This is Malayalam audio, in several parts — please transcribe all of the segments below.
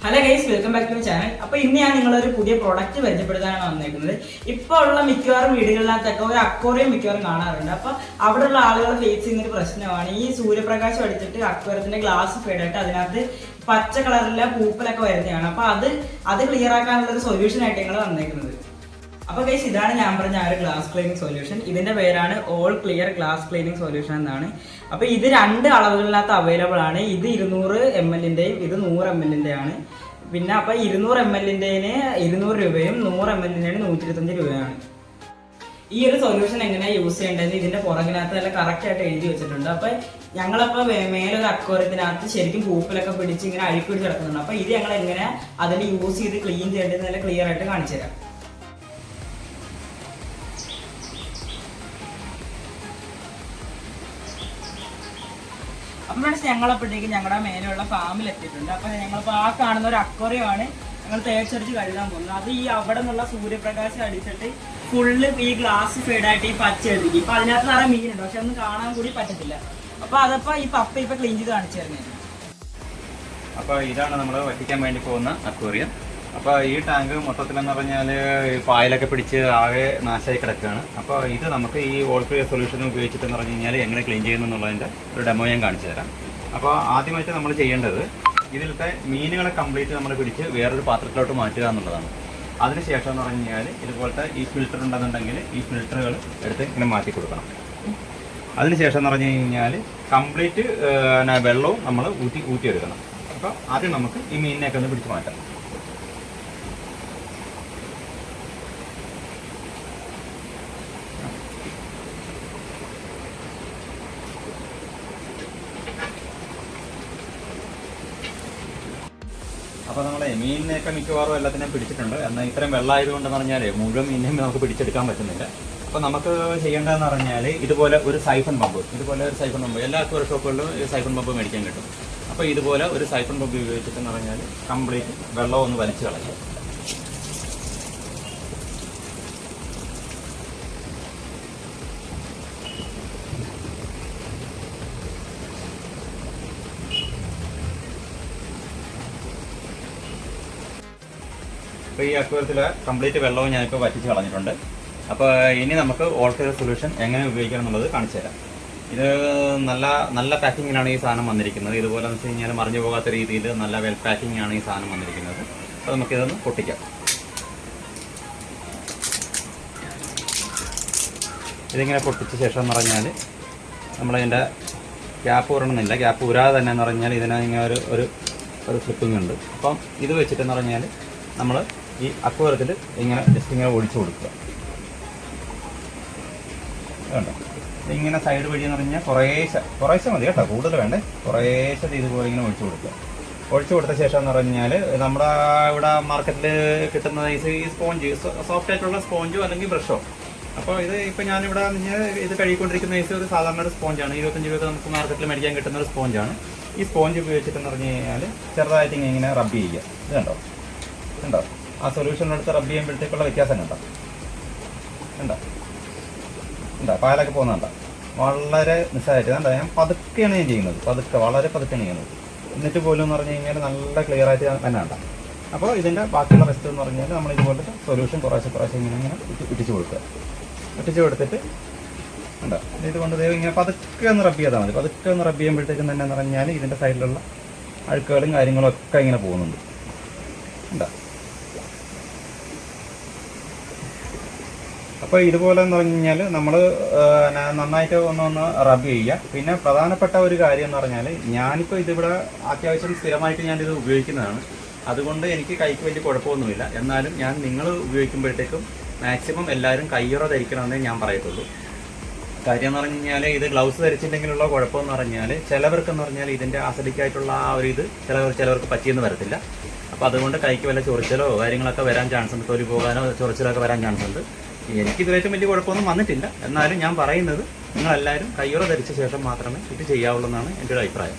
Hello guys, welcome back to channel. അപ്പോൾ ഇന്ന് ഞാൻ നിങ്ങളൊരു പുതിയ പ്രോഡക്റ്റ് പരിചയപ്പെടുത്താനാണ് വന്നേക്കുന്നത്. ഇപ്പോൾ ഉള്ള മിക്കവാറും വീടുകളിനകത്തൊക്കെ ഒരു അക്വേറിയം മിക്കവാറും കാണാറുണ്ട്. അപ്പോൾ അവിടെയുള്ള ആളുകൾ ഫേസ് ചെയ്യുന്നൊരു പ്രശ്നമാണ് ഈ സൂര്യപ്രകാശം അടിച്ചിട്ട് അക്വേറിയത്തിന്റെ ഗ്ലാസ് ഫേഡായിട്ട് അതിനകത്ത് പച്ച കളറിലെ പൂപ്പലൊക്കെ വരുന്നതാണ്. അപ്പോൾ അത് ക്ലിയർ ആക്കാനുള്ള ഒരു സൊല്യൂഷൻ ആയിട്ട് ഞങ്ങൾ വന്നേക്കുന്നത്. അപ്പോൾ ഗൈസ്, ഇതാണ് ഞാൻ പറഞ്ഞ ആ ഒരു ഗ്ലാസ് ക്ലീനിങ് സൊല്യൂഷൻ. ഇതിന്റെ പേരാണ് all clear glass cleaning solution എന്നാണ്. അപ്പോൾ ഇത് രണ്ട് അളവുകളിനകത്ത് അവൈലബിൾ ആണ്. ഇത് 200 ml ഇത് 100 ml ആണ്. പിന്നെ അപ്പോൾ 200 ml 200 രൂപയും 100 ml 125 രൂപയാണ്. ഈ ഒരു സൊല്യൂഷൻ എങ്ങനെയാണ് യൂസ് ചെയ്യേണ്ടത് ഇതിന്റെ പുറകിനകത്ത് നല്ല കറക്റ്റ് ആയിട്ട് എഴുതി വെച്ചിട്ടുണ്ട്. അപ്പോൾ ഞങ്ങളപ്പോൾ മേലൊരു അക്വേറിയത്തിനകത്ത് ശരിക്കും പൂപ്പിലൊക്കെ പിടിച്ച് ഇങ്ങനെ അഴുക്ക് പിടിച്ച് കിടക്കുന്നുണ്ട്. അപ്പോൾ ഇത് ഞങ്ങൾ എങ്ങനെ അതിന് യൂസ് ചെയ്ത് ക്ലീൻ ചെയ്യേണ്ടത് നല്ല ക്ലിയർ ആയിട്ട് കാണിച്ചു തരാം. അപ്പോൾ ഞങ്ങളപ്പോഴത്തേക്ക് ഞങ്ങളുടെ മേലുള്ള ഫാമിൽ എത്തിയിട്ടുണ്ട്. അപ്പോൾ ഞങ്ങളിപ്പോൾ ആ കാണുന്ന ഒരു അക്വേറിയമാണ് ഞങ്ങൾ തേച്ചടിച്ച് കഴുകാൻ പോകുന്നത്. അത് ഈ അവിടെ നിന്നുള്ള സൂര്യപ്രകാശം അടിച്ചിട്ട് ഫുള്ള് ഈ ഗ്ലാസ് ഫേഡായിട്ട് ഈ പച്ച എഴുതി. ഇപ്പം അതിനകത്ത് നിറയെ മീനുണ്ട്, പക്ഷെ ഒന്നും കാണാൻ കൂടി പറ്റത്തില്ല. അപ്പോൾ അതപ്പോൾ ഈ പപ്പ ഇപ്പോൾ ക്ലീൻ ചെയ്ത് കാണിച്ചു തരുന്നത്. അപ്പോൾ ഇതാണ് നമ്മൾ വറ്റിക്കാൻ വേണ്ടി പോകുന്ന അക്വേറിയം. അപ്പോൾ ഈ ടാങ്ക് മൊത്തത്തിലെന്ന് പറഞ്ഞാൽ പായലൊക്കെ പിടിച്ച് ആകെ നാശമായി കിടക്കുകയാണ്. അപ്പോൾ ഇത് നമുക്ക് ഈ ഓൾ ക്ലിയർ സൊല്യൂഷൻ ഉപയോഗിച്ചിട്ടെന്ന് പറഞ്ഞു കഴിഞ്ഞാൽ എങ്ങനെ ക്ലീൻ ചെയ്യുന്നു എന്നുള്ളതിൻ്റെ ഒരു ഡെമോ ഞാൻ കാണിച്ചു തരാം. അപ്പോൾ ആദ്യമായിട്ട് നമ്മൾ ചെയ്യേണ്ടത് ഇതിലത്തെ മീനുകളെ കംപ്ലീറ്റ് നമ്മൾ പിടിച്ച് വേറൊരു പാത്രത്തിലോട്ട് മാറ്റുക എന്നുള്ളതാണ്. അതിനുശേഷം എന്ന് പറഞ്ഞു കഴിഞ്ഞാൽ ഇതുപോലത്തെ ഈ ഫിൽറ്റർ ഉണ്ടെന്നുണ്ടെങ്കിൽ ഈ ഫിൽറ്ററുകൾ എടുത്ത് ഇങ്ങനെ മാറ്റി കൊടുക്കണം. അതിനുശേഷം എന്ന് പറഞ്ഞു കഴിഞ്ഞാൽ കംപ്ലീറ്റ് വെള്ളവും നമ്മൾ ഊറ്റിയെടുക്കണം. അപ്പോൾ ആദ്യം നമുക്ക് ഈ മീനിനെയൊക്കെ ഒന്ന് പിടിച്ച് മാറ്റാം. അപ്പോൾ നമ്മൾ മീനിനെയൊക്കെ മിക്കവാറും എല്ലാത്തിനെയും പിടിച്ചിട്ടുണ്ട്. എന്നാൽ ഇത്രയും വെള്ളമായതുകൊണ്ടെന്ന് പറഞ്ഞാൽ മുഴുവൻ മീനിനെയും നമുക്ക് പിടിച്ചെടുക്കാൻ പറ്റുന്നില്ല. അപ്പോൾ നമുക്ക് ചെയ്യേണ്ടതെന്ന് പറഞ്ഞാൽ ഇതുപോലെ ഒരു സൈഫൺ പമ്പ് എല്ലാ അക്വേറിയം ഷോപ്പുകളിലും സൈഫൺ പമ്പ് മേടിക്കാൻ കിട്ടും. അപ്പോൾ ഇതുപോലെ ഒരു സൈഫൺ പമ്പ് ഉപയോഗിച്ചിട്ടെന്ന് പറഞ്ഞാൽ കംപ്ലീറ്റ് വെള്ളം ഒന്ന് വലിച്ചു കളയുക. അപ്പോൾ ഈ അക്വേറിയത്തിലെ കംപ്ലീറ്റ് വെള്ളവും ഞാനിപ്പോൾ വറ്റിച്ച് കളഞ്ഞിട്ടുണ്ട്. അപ്പോൾ ഇനി നമുക്ക് ഓൾ ക്ലിയർ സൊല്യൂഷൻ എങ്ങനെ ഉപയോഗിക്കണം എന്നുള്ളത് കാണിച്ചു തരാം. ഇത് നല്ല പാക്കിങ്ങിലാണ് ഈ സാധനം വന്നിരിക്കുന്നത്. ഇതുപോലെ എന്ന് വെച്ച് കഴിഞ്ഞാൽ മറിഞ്ഞു പോകാത്ത രീതിയിൽ നല്ല വെൽ പാക്കിങ്ങാണ് ഈ സാധനം വന്നിരിക്കുന്നത്. അപ്പോൾ നമുക്കിതൊന്ന് പൊട്ടിക്കാം. ഇതിങ്ങനെ പൊട്ടിച്ച ശേഷം എന്ന് പറഞ്ഞാൽ നമ്മളതിൻ്റെ ക്യാപ്പ് ഊരണമെന്നില്ല. ക്യാപ്പ് ഊരാതെ തന്നെ എന്ന് പറഞ്ഞാൽ ഇതിനിങ്ങനെ ഒരു ഫ്ലിപ്പിംഗ് ഉണ്ട്. അപ്പം ഇത് വെച്ചിട്ടെന്ന് പറഞ്ഞാൽ നമ്മൾ ഈ അക്വേറിയത്തിൽ ഇങ്ങനെ ജസ്റ്റ് ഇങ്ങനെ ഒഴിച്ചു കൊടുക്കുക. വേണ്ട, ഇങ്ങനെ സൈഡ് വഴി എന്ന് പറഞ്ഞാൽ കുറേശ്ശെ മതി കേട്ടോ, കൂടുതൽ വേണ്ടേ. കുറേശ്ശെ ഇതുപോലെ ഇങ്ങനെ ഒഴിച്ചു കൊടുക്കുക. ഒഴിച്ചു കൊടുത്ത ശേഷം എന്ന് പറഞ്ഞാൽ നമ്മുടെ ഇവിടെ മാർക്കറ്റിൽ കിട്ടുന്ന ഈ സ്പോഞ്ച്, സോഫ്റ്റ് ആയിട്ടുള്ള സ്പോഞ്ചോ അല്ലെങ്കിൽ ബ്രഷോ. അപ്പോൾ ഇപ്പം ഞാനിവിടെ ഇത് കഴുകിക്കൊണ്ടിരിക്കുന്ന ഒരു സാധാരണ ഒരു സ്പോഞ്ചാണ്. 25 രൂപ നമുക്ക് മാർക്കറ്റിൽ മേടിക്കാൻ കിട്ടുന്ന ഒരു സ്പോഞ്ചാണ്. ഈ സ്പോഞ്ച് ഉപയോഗിച്ചിട്ടെന്ന് പറഞ്ഞു കഴിഞ്ഞാൽ ചെറുതായിട്ട് ഇങ്ങനെ റബ്ബ് ചെയ്യുക. ഇത് കണ്ടോ ആ സൊല്യൂഷനെടുത്ത് റബ്ബ് ചെയ്യുമ്പോഴത്തേക്കുള്ള വ്യത്യാസം കണ്ടോ പാലൊക്കെ പോകുന്നുണ്ടോ? വളരെ നിസ്സായിട്ട് ഞാൻ പതുക്കെയാണ് ഞാൻ ചെയ്യുന്നത്. വളരെ പതുക്കെയാണ് ചെയ്യുന്നത്. എന്നിട്ട് പോലും എന്ന് പറഞ്ഞു കഴിഞ്ഞാൽ നല്ല ക്ലിയർ ആയിട്ട് തന്നെ ഉണ്ടാകും. അപ്പോൾ ഇതിൻ്റെ ബാക്കിയുള്ള റെസ്റ്റ് എന്ന് പറഞ്ഞാൽ നമ്മൾ ഇതുപോലത്തെ സൊല്യൂഷൻ കുറേശ്ശെ ഇങ്ങനെ ഇട്ടിച്ച് കൊടുത്തിട്ട് ഉണ്ടോ ഇതുകൊണ്ട് ഇങ്ങനെ പതുക്കെ ഒന്ന് റബ്ബ് ചെയ്താൽ മതി. പതുക്കെ ഒന്ന് റബ്ബ് ചെയ്യുമ്പോഴത്തേക്കും തന്നെ എന്ന് പറഞ്ഞാൽ ഇതിൻ്റെ സൈഡിലുള്ള അഴുക്കുകളും കാര്യങ്ങളും ഒക്കെ ഇങ്ങനെ പോകുന്നുണ്ട്. ഉണ്ടോ? അപ്പോൾ ഇതുപോലെ എന്ന് പറഞ്ഞു കഴിഞ്ഞാൽ നമ്മൾ നന്നായിട്ട് ഒന്ന് റബ്ബ് ചെയ്യുക. പിന്നെ പ്രധാനപ്പെട്ട ഒരു കാര്യം എന്ന് പറഞ്ഞാൽ ഞാനിപ്പോൾ ഇതിവിടെ അത്യാവശ്യം സ്ഥിരമായിട്ട് ഞാനിത് ഉപയോഗിക്കുന്നതാണ്. അതുകൊണ്ട് എനിക്ക് കൈക്ക് വലിയ കുഴപ്പമൊന്നുമില്ല. എന്നാലും നിങ്ങൾ ഉപയോഗിക്കുമ്പോഴത്തേക്കും മാക്സിമം എല്ലാവരും കയ്യുറ ധരിക്കണമെന്നേ ഞാൻ പറയത്തുള്ളൂ. കാര്യം എന്ന് പറഞ്ഞു കഴിഞ്ഞാൽ ഇത് ഗ്ലൗസ് ധരിച്ചില്ലെങ്കിലുള്ള കുഴപ്പമെന്ന് പറഞ്ഞാൽ ചിലവർക്കെന്ന് പറഞ്ഞാൽ ഇതിൻ്റെ അസിഡിക്കായിട്ടുള്ള ആ ഒരു ഇത് ചിലവർക്ക് പറ്റിയെന്ന് വരത്തില്ല. അപ്പോൾ അതുകൊണ്ട് കൈക്ക് വല്ല ചൊറിച്ചലോ കാര്യങ്ങളൊക്കെ വരാൻ ചാൻസ് ഉണ്ട്. തൊലി പോകാനോ ചൊറിച്ചലൊക്കെ വരാൻ ചാൻസ് ഉണ്ട്. എനിക്കിതുവരെയും വലിയ കുഴപ്പമൊന്നും വന്നിട്ടില്ല. എന്നാലും ഞാൻ പറയുന്നത് നിങ്ങളെല്ലാവരും കയ്യുറ ധരിച്ച ശേഷം മാത്രമേ ഇത് ചെയ്യാവുള്ളൂ എന്നാണ് എൻ്റെ ഒരു അഭിപ്രായം.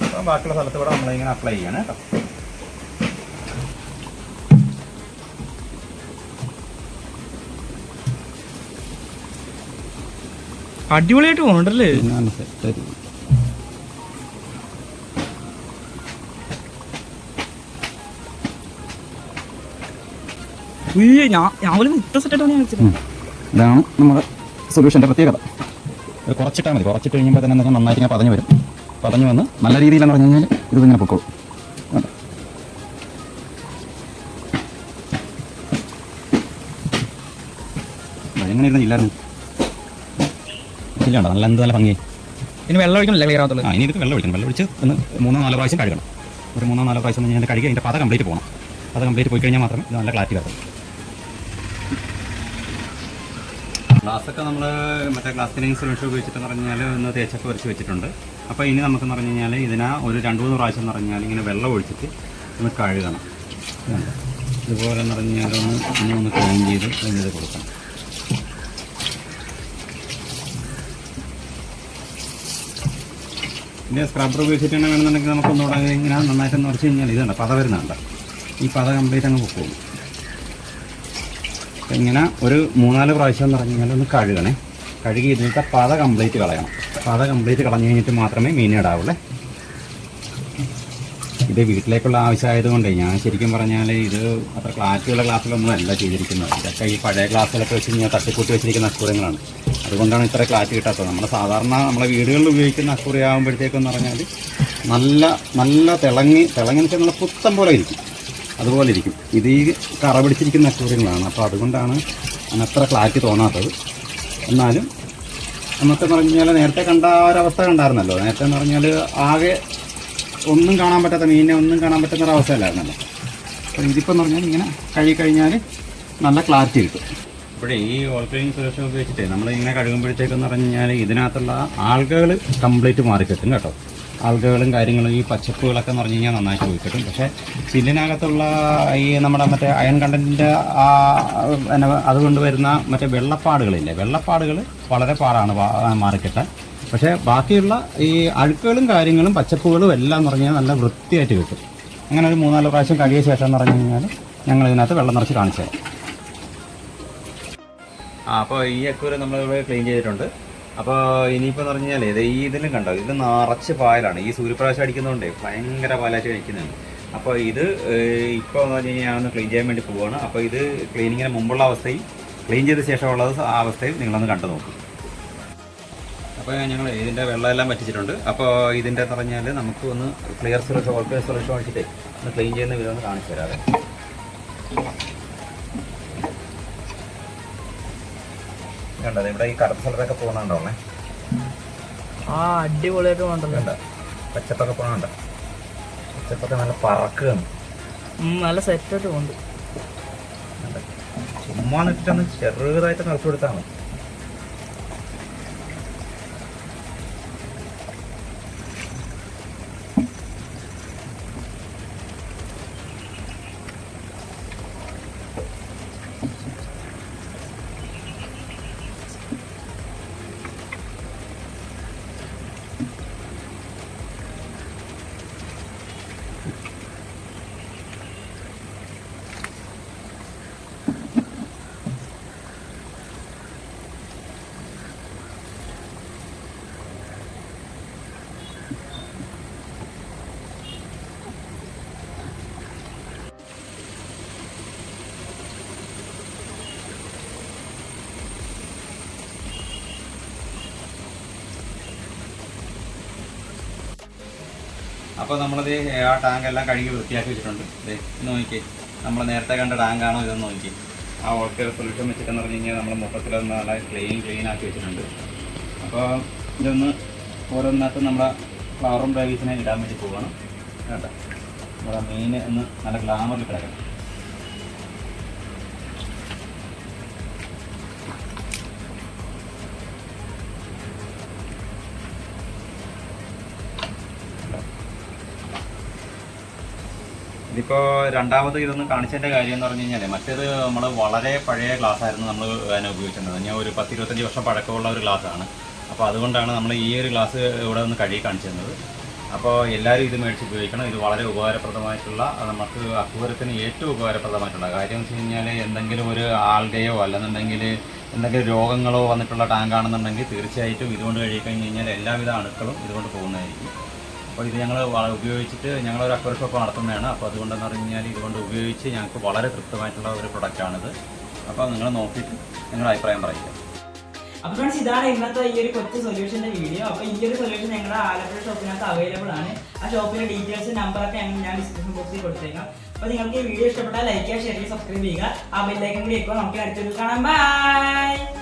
അപ്പോൾ ബാക്കിയുള്ള സ്ഥലത്ത് കൂടെ നമ്മളിങ്ങനെ അപ്ലൈ ചെയ്യണം കേട്ടോ. അടിപൊളിയായിട്ട് പോകണ്ടല്ലേ? ഇതാണ് നമ്മുടെ സൊല്യൂഷൻ്റെ പ്രത്യേകത. കുറച്ചിട്ടാൽ മതി. കുറച്ചിട്ട് കഴിയുമ്പോൾ തന്നെ നന്നായിട്ട് ഇങ്ങനെ പതഞ്ഞ് വരും. പതഞ്ഞ് വന്ന് നല്ല രീതിയിലെന്ന് പറഞ്ഞു കഴിഞ്ഞാൽ ഇതിങ്ങനെ പൊക്കോളും. എങ്ങനെ ഇരുന്ന് ഇല്ലായിരുന്നു ഇല്ലാണ്ടോ നല്ല എന്ത് നല്ല ഭംഗി. ഇനി വെള്ളം ഒഴിക്കണല്ലേ ക്ലിയർ ആകത്തുള്ളൂ. ഇനി ഇത് വെള്ളം ഒഴിക്കണം. വെള്ളം ഒഴിച്ച് ഒന്ന് 3-4 പ്രാവശ്യം കഴുകണം. ഒരു 3-4 പ്രാവശ്യം ഞാൻ കഴുകി അതിൻ്റെ പത കംപ്ലീറ്റ് പോകണം. പത കംപ്ലീറ്റ് പോയി കഴിഞ്ഞാൽ മാത്രമേ ഇത് നല്ല ക്ലാരിറ്റി വരും. ഗ്ലാസ്സൊക്കെ നമ്മൾ മറ്റേ ഗ്ലാസ് ക്ലീനിങ് സൊല്യൂഷൻ ഉപയോഗിച്ചിട്ടെന്ന് പറഞ്ഞാൽ ഒന്ന് തേച്ചൊക്കെ വരച്ച് വെച്ചിട്ടുണ്ട്. അപ്പോൾ ഇനി നമുക്കെന്ന് പറഞ്ഞു കഴിഞ്ഞാൽ ഇതിനാ ഒരു 2-3 പ്രാവശ്യം എന്ന് പറഞ്ഞാൽ ഇങ്ങനെ വെള്ളം ഒഴിച്ചിട്ട് ഒന്ന് കഴുകണം. ഇതുപോലെ എന്ന് പറഞ്ഞാൽ ഒന്ന് ക്ലീൻ ചെയ്ത് കൊടുക്കണം. ഇതിൻ്റെ സ്ക്രബ്ബർ ഉപയോഗിച്ചിട്ടാണ് വേണമെന്നുണ്ടെങ്കിൽ നമുക്കൊന്നുകൂടെ ഇങ്ങനെ നന്നായിട്ടൊന്ന് ഉറച്ച് കഴിഞ്ഞാൽ ഇതുണ്ട് പത വരുന്നുണ്ട്. ഈ പത കംപ്ലീറ്റ് അങ്ങ് പോകും. അപ്പോൾ ഇങ്ങനെ ഒരു 3-4 പ്രാവശ്യം എന്ന് പറഞ്ഞു കഴിഞ്ഞാൽ ഒന്ന് കഴുകണേ. കഴുകി ഇതിലത്തെ പത കംപ്ലീറ്റ് കളയണം. പത കംപ്ലീറ്റ് കളഞ്ഞു കഴിഞ്ഞിട്ട് മാത്രമേ മീൻ ഇടാവുള്ളൂ. ഇത് വീട്ടിലേക്കുള്ള ആവശ്യമായതുകൊണ്ട് ഞാൻ ശരിക്കും പറഞ്ഞാൽ ഇത് അത്ര ക്ലാരിറ്റിയുള്ള ഗ്ലാസ്സിലൊന്നും അല്ല ചെയ്തിരിക്കുന്നത്. ഇതൊക്കെ ഈ പഴയ ഗ്ലാസ്സിലൊക്കെ വെച്ച് കഴിഞ്ഞാൽ തട്ടിക്കൂട്ടി വെച്ചിരിക്കുന്ന അക്കൂറിയങ്ങളാണ്. അതുകൊണ്ടാണ് ഇത്ര ക്ലാരിറ്റി കിട്ടാത്തത്. നമ്മൾ സാധാരണ നമ്മളെ വീടുകളിൽ ഉപയോഗിക്കുന്ന അക്കൂറി ആകുമ്പോഴത്തേക്കെന്ന് പറഞ്ഞാൽ നല്ല തിളങ്ങി വെച്ചാൽ നല്ല പുത്തം പോലെ ഇരിക്കും. അതുപോലെ ഇരിക്കും. ഇത് ഈ കറ പിടിച്ചിരിക്കുന്ന അക്കൂറിയങ്ങളാണ്. അപ്പോൾ അതുകൊണ്ടാണ് അത്ര ക്ലാരിറ്റി തോന്നാത്തത്. എന്നാലും നമുക്കെന്ന് പറഞ്ഞു കഴിഞ്ഞാൽ നേരത്തെ കണ്ട ഒരവസ്ഥ കണ്ടായിരുന്നല്ലോ. നേരത്തെ എന്ന് പറഞ്ഞാൽ ആകെ ഒന്നും കാണാൻ പറ്റാത്ത മീനിനെ ഒന്നും കാണാൻ പറ്റുന്ന ഒരവസ്ഥയല്ലായിരുന്നല്ലോ. അപ്പോൾ ഇതിപ്പോൾ എന്ന് പറഞ്ഞാൽ ഇങ്ങനെ കഴുകിക്കഴിഞ്ഞാൽ നല്ല ക്ലാരിറ്റി കിട്ടും. അപ്പോഴേ ഈ ഓൾ ക്ലീനിങ് സൊല്യൂഷൻ ഉപയോഗിച്ചിട്ട് നമ്മളിങ്ങനെ കഴുകുമ്പോഴത്തേക്കെന്ന് പറഞ്ഞു കഴിഞ്ഞാൽ ഇതിനകത്തുള്ള ആൽഗകൾ കംപ്ലീറ്റ് മാറിക്കിട്ടും കേട്ടോ. ആൽഗകളും കാര്യങ്ങളും ഈ പച്ചപ്പുകളൊക്കെ എന്ന് പറഞ്ഞു കഴിഞ്ഞാൽ നന്നായിട്ട് പോയി കിട്ടും. പക്ഷേ ചില്ലിനകത്തുള്ള ഈ നമ്മുടെ മറ്റേ അയൺ കണ്ടൻറ്റിൻ്റെ അതുകൊണ്ട് വരുന്ന മറ്റേ വെള്ളപ്പാടുകളില്ലേ, വെള്ളപ്പാടുകൾ വളരെ പാടാണ് മാറിക്കിട്ടാൻ. പക്ഷേ ബാക്കിയുള്ള ഈ അഴുക്കുകളും കാര്യങ്ങളും പച്ചപ്പുകളും എല്ലാം എന്ന് പറഞ്ഞാൽ നല്ല വൃത്തിയായിട്ട് കിട്ടും. അങ്ങനെ ഒരു 3-4 പ്രാവശ്യം കഴുകിയ ശേഷം എന്ന് പറഞ്ഞു കഴിഞ്ഞാൽ ഞങ്ങൾ ഇതിനകത്ത് വെള്ളം നിറച്ച് കാണിച്ചു തരാം. അപ്പോൾ ഈ അക്കൂര നമ്മളിവിടെ ക്ലീൻ ചെയ്തിട്ടുണ്ട്. അപ്പോൾ ഇനിയിപ്പോൾ എന്ന് പറഞ്ഞാൽ ഇതിലും കണ്ടോ, ഇത് നിറച്ച് പായലാണ്. ഈ സൂര്യപ്രകാശം അടിക്കുന്നതുകൊണ്ടേ ഭയങ്കര പാലായിട്ട് കഴിക്കുന്നുണ്ട്. അപ്പോൾ ഇത് ഇപ്പോൾ എന്ന് പറഞ്ഞു കഴിഞ്ഞാൽ ഞാനൊന്ന് ക്ലീൻ ചെയ്യാൻ വേണ്ടി പോവുകയാണ്. അപ്പോൾ ഇത് ക്ലീനിങ്ങിന് മുമ്പുള്ള അവസ്ഥയും ക്ലീൻ ചെയ്ത ശേഷമുള്ളത് ആ അവസ്ഥയും നിങ്ങളൊന്ന് കണ്ടു നോക്കും. അപ്പോൾ ഞങ്ങൾ ഇതിൻ്റെ വെള്ളമെല്ലാം വറ്റിച്ചിട്ടുണ്ട്. അപ്പോൾ ഇതിൻ്റെ എന്ന് പറഞ്ഞാൽ നമുക്ക് ഒന്ന് clear solution all clear solution ഒഴിച്ചിട്ടേ ഒന്ന് ക്ലീൻ ചെയ്യുന്ന വിധം ഒന്ന് കാണിച്ചു തരാതെ. കണ്ടത് ഇവിടെ ഈ കറുത്ത സ്ഥലത്തൊക്കെ പോകുന്നുണ്ടോളേ. അടിപൊളിയായിട്ട് പോകണ്ടല്ലോ. പച്ചപ്പൊക്കെ പോകണുണ്ടോ? പച്ചപ്പൊക്കെ നല്ല പറക്കുകയാണ്. നല്ല സെറ്റായിട്ട് പോകുന്നുണ്ട്. ചുമ്മാ നിട്ടിട്ടൊന്ന് ചെറുതായിട്ട് നിറച്ചു കൊടുത്താൽ മതി. അപ്പോൾ നമ്മളത് ആ ടാങ്ക് എല്ലാം കഴുകി വൃത്തിയാക്കി വെച്ചിട്ടുണ്ട്. ഇത് നോക്കി നമ്മൾ നേരത്തെ കണ്ട ടാങ്കാണോ ഇതെന്ന് നോക്കി. ആ ഓൾ ക്ലിയർ സൊല്യൂഷൻ വെച്ചിട്ടെന്ന് പറഞ്ഞു കഴിഞ്ഞാൽ നമ്മൾ മൊത്തത്തിലൊന്ന് നല്ല ക്ലീൻ ആക്കി വെച്ചിട്ടുണ്ട്. അപ്പോൾ ഇതൊന്ന് ഓരോന്നിനകത്ത് നമ്മുടെ ഫ്ലവറും ബ്രൈവീസിനെ ഇടാൻ വേണ്ടി പോവുകയാണ് കേട്ടോ. നമ്മുടെ മീൻ ഒന്ന് നല്ല ഗ്ലാമറിൽ കിടക്കണം. ഇതിപ്പോൾ രണ്ടാമത് ഇതൊന്ന് കാണിച്ചതിൻ്റെ കാര്യം എന്ന് പറഞ്ഞു കഴിഞ്ഞാൽ മറ്റേത് നമ്മൾ വളരെ പഴയ ഗ്ലാസ്സായിരുന്നു നമ്മൾ അതിനെ ഉപയോഗിച്ചിരുന്നത്. ഞാൻ ഒരു 10-25 വർഷം പഴക്കമുള്ള ഒരു ഗ്ലാസ്സാണ്. അപ്പോൾ അതുകൊണ്ടാണ് നമ്മൾ ഈ ഒരു ഗ്ലാസ് ഇവിടെ ഒന്ന് കഴുകി കാണിച്ചു തന്നത്. അപ്പോൾ എല്ലാവരും ഇത് മേടിച്ച് ഉപയോഗിക്കണം. ഇത് വളരെ ഉപകാരപ്രദമായിട്ടുള്ള, നമുക്ക് അക്വേറിയത്തിന് ഏറ്റവും ഉപകാരപ്രദമായിട്ടുള്ള കാര്യം എന്ന് വെച്ച് കഴിഞ്ഞാൽ എന്തെങ്കിലും ഒരു ആൽഗയോ അല്ലെന്നുണ്ടെങ്കിൽ എന്തെങ്കിലും രോഗങ്ങളോ വന്നിട്ടുള്ള ടാങ്കാണെന്നുണ്ടെങ്കിൽ തീർച്ചയായിട്ടും ഇതുകൊണ്ട് കഴുകി കഴിഞ്ഞ് കഴിഞ്ഞാൽ എല്ലാവിധ അണുക്കളും ഇതുകൊണ്ട് പോകുന്നതായിരിക്കും. അപ്പോൾ ഇത് ഞങ്ങൾ ഉപയോഗിച്ചിട്ട് ഞങ്ങളൊരു അക്വർ ഷോപ്പ് നടത്തുന്നതാണ്. അപ്പോൾ അതുകൊണ്ടെന്ന് പറഞ്ഞു കഴിഞ്ഞാൽ ഇതുകൊണ്ട് ഉപയോഗിച്ച് ഞങ്ങൾക്ക് വളരെ തൃപ്തമായിട്ടുള്ള ഒരു പ്രൊഡക്റ്റാണിത്. അപ്പോൾ നിങ്ങൾ നോക്കിയിട്ട് നിങ്ങളുടെ അഭിപ്രായം പറയുക. അപ്പോൾ ഫ്രണ്ട്സ്, ഇതാണ് ഇന്നത്തെ ഈ ഒരു കൊച്ചു സൊല്യൂഷൻ്റെ വീഡിയോ. അപ്പോൾ ഈ ഒരു സൊല്യൂഷൻ ഞങ്ങളുടെ ആലപ്പുഴ ഷോപ്പിനകത്ത് അവൈലബിൾ ആണ്. ആ ഷോപ്പിൻ്റെ ഡീറ്റെയിൽസ് നമ്പറൊക്കെ ഞാൻ ഡിസ്ക്രിപ്ഷൻ ബോക്സിൽ കൊടുത്തേക്കാം. അപ്പോൾ നിങ്ങൾക്ക് ഈ വീഡിയോ ഇഷ്ടപ്പെട്ടാൽ ലൈക്ക് ചെയ്യുക, ഷെയർ ചെയ്യുക, സബ്സ്ക്രൈബ് ചെയ്യുക. ആ ബെല്ലൈക്കൻ കൂടി ഇപ്പോൾ നമുക്ക് അടുത്തൊരു കാണാം. ബൈ.